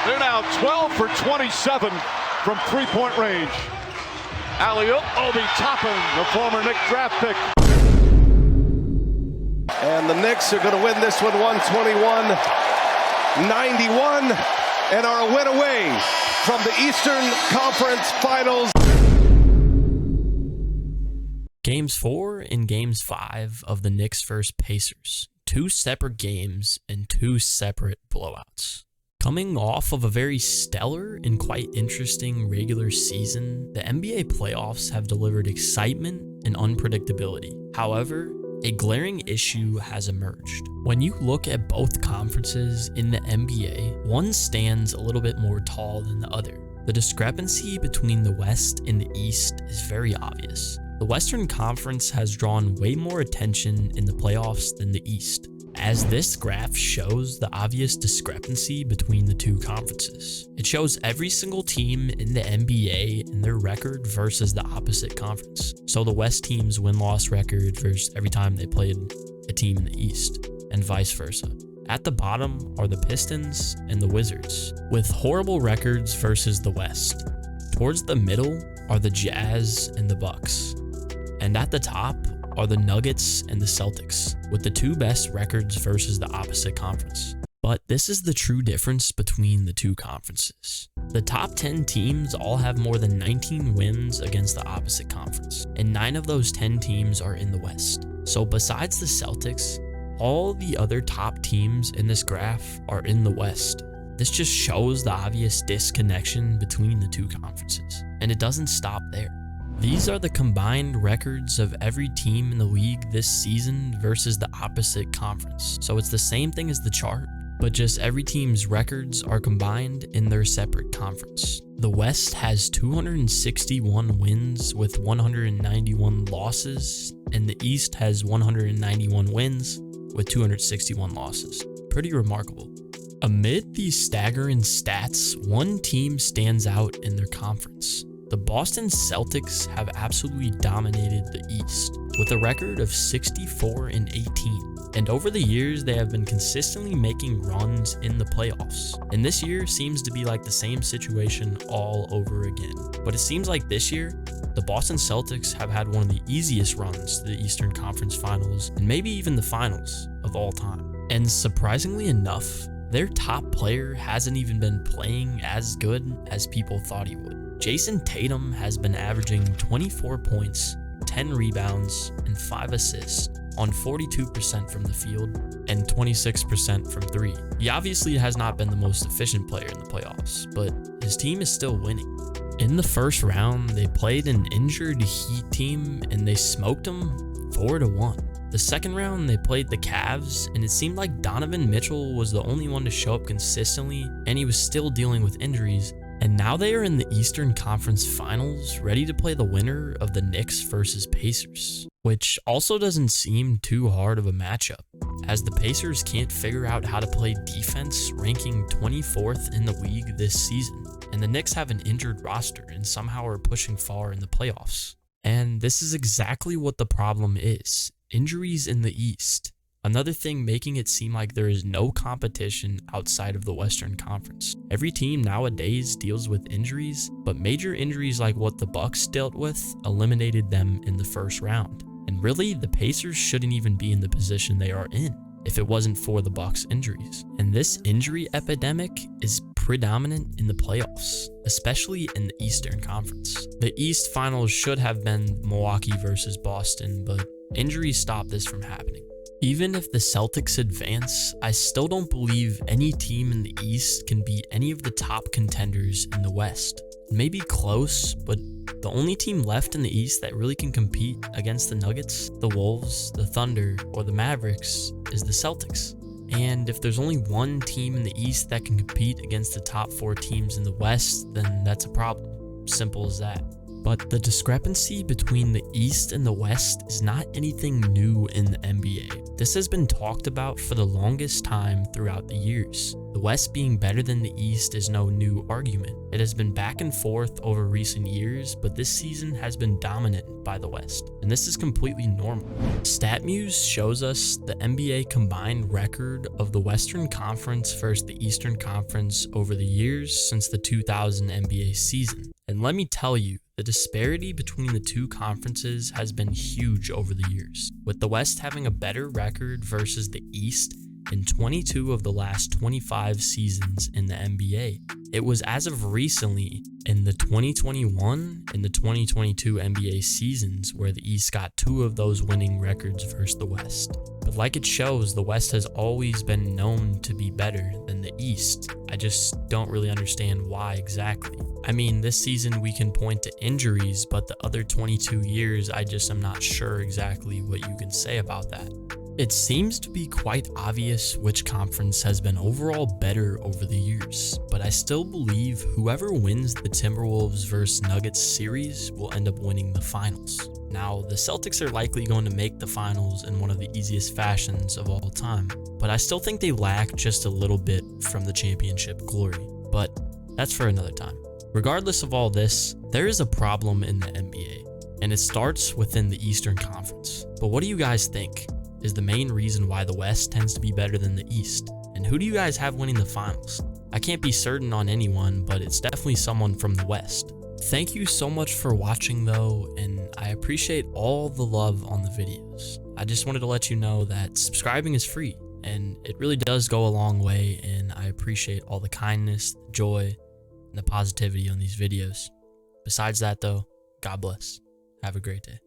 They're now 12 for 27 from three-point range. Alley-oop, Obi Toppin, the former Knicks draft pick. And the Knicks are going to win this one 121-91 and are a win away from the Eastern Conference Finals. Games 4 and Games 5 of the Knicks vs. Pacers. 2 separate games and 2 separate blowouts. Coming off of a very stellar and quite interesting regular season, the NBA playoffs have delivered excitement and unpredictability. However, a glaring issue has emerged. When you look at both conferences in the NBA, one stands a little bit more tall than the other. The discrepancy between the West and the East is very obvious. The Western Conference has drawn way more attention in the playoffs than the East, as this graph shows the obvious discrepancy between the two conferences. It shows every single team in the NBA and their record versus the opposite conference. So the West team's win-loss record versus every time they played a team in the East, and vice versa. At the bottom are the Pistons and the Wizards, with horrible records versus the West. Towards the middle are the Jazz and the Bucks. And at the top are the Nuggets and the Celtics, with the 2 best records versus the opposite conference. But this is the true difference between the two conferences. The top 10 teams all have more than 19 wins against the opposite conference, and 9 of those 10 teams are in the West. So besides the Celtics, all the other top teams in this graph are in the West. This just shows the obvious disconnection between the two conferences, and it doesn't stop there. These are the combined records of every team in the league this season versus the opposite conference. So it's the same thing as the chart, but just every team's records are combined in their separate conference. The West has 261 wins with 191 losses, and the East has 191 wins with 261 losses. Pretty remarkable. Amid these staggering stats, one team stands out in their conference. The Boston Celtics have absolutely dominated the East with a record of 64-18. And over the years, they have been consistently making runs in the playoffs. And this year seems to be like the same situation all over again. But it seems like this year, the Boston Celtics have had one of the easiest runs to the Eastern Conference Finals and maybe even the finals of all time. And surprisingly enough, their top player hasn't even been playing as good as people thought he would. Jason Tatum has been averaging 24 points, 10 rebounds, and 5 assists on 42% from the field and 26% from 3. He obviously has not been the most efficient player in the playoffs, but his team is still winning. In the first round, they played an injured Heat team and they smoked them 4-1. The second round, they played the Cavs, and it seemed like Donovan Mitchell was the only one to show up consistently, and he was still dealing with injuries. And now they are in the Eastern Conference Finals, ready to play the winner of the Knicks versus Pacers, which also doesn't seem too hard of a matchup, as the Pacers can't figure out how to play defense, ranking 24th in the league this season. And the Knicks have an injured roster and somehow are pushing far in the playoffs. And this is exactly what the problem is. Injuries in the East. Another thing making it seem like there is no competition outside of the Western Conference. Every team nowadays deals with injuries, but major injuries like what the Bucks dealt with eliminated them in the first round. And really, the Pacers shouldn't even be in the position they are in if it wasn't for the Bucks' injuries. And this injury epidemic is predominant in the playoffs, especially in the Eastern Conference. The East Finals should have been Milwaukee versus Boston, but injuries stopped this from happening. Even if the Celtics advance, I still don't believe any team in the East can beat any of the top contenders in the West. Maybe close, but the only team left in the East that really can compete against the Nuggets, the Wolves, the Thunder, or the Mavericks is the Celtics. And if there's only one team in the East that can compete against the top 4 teams in the West, then that's a problem. Simple as that. But the discrepancy between the East and the West is not anything new in the NBA. This has been talked about for the longest time throughout the years. The West being better than the East is no new argument. It has been back and forth over recent years, but this season has been dominant by the West, and this is completely normal. Statmuse shows us the NBA combined record of the Western Conference versus the Eastern Conference over the years since the 2000 NBA season. And let me tell you, the disparity between the two conferences has been huge over the years, with the West having a better record versus the East in 22 of the last 25 seasons in the NBA. It was as of recently in the 2021 and the 2022 NBA seasons where the East got 2 of those winning records versus the West. But like it shows, the West has always been known to be better than the East. I just don't really understand why exactly. I mean, this season we can point to injuries, but the other 22 years, I just am not sure exactly what you can say about that. It seems to be quite obvious which conference has been overall better over the years, but I still believe whoever wins the Timberwolves vs Nuggets series will end up winning the finals. Now, the Celtics are likely going to make the finals in one of the easiest fashions of all time, but I still think they lack just a little bit from the championship glory, but that's for another time. Regardless of all this, there is a problem in the NBA, and it starts within the Eastern Conference. But what do you guys think is the main reason why the West tends to be better than the East? And who do you guys have winning the finals? I can't be certain on anyone, but it's definitely someone from the West. Thank you so much for watching though, and I appreciate all the love on the videos. I just wanted to let you know that subscribing is free, and it really does go a long way, and I appreciate all the kindness, the joy, and the positivity on these videos. Besides that though, God bless. Have a great day.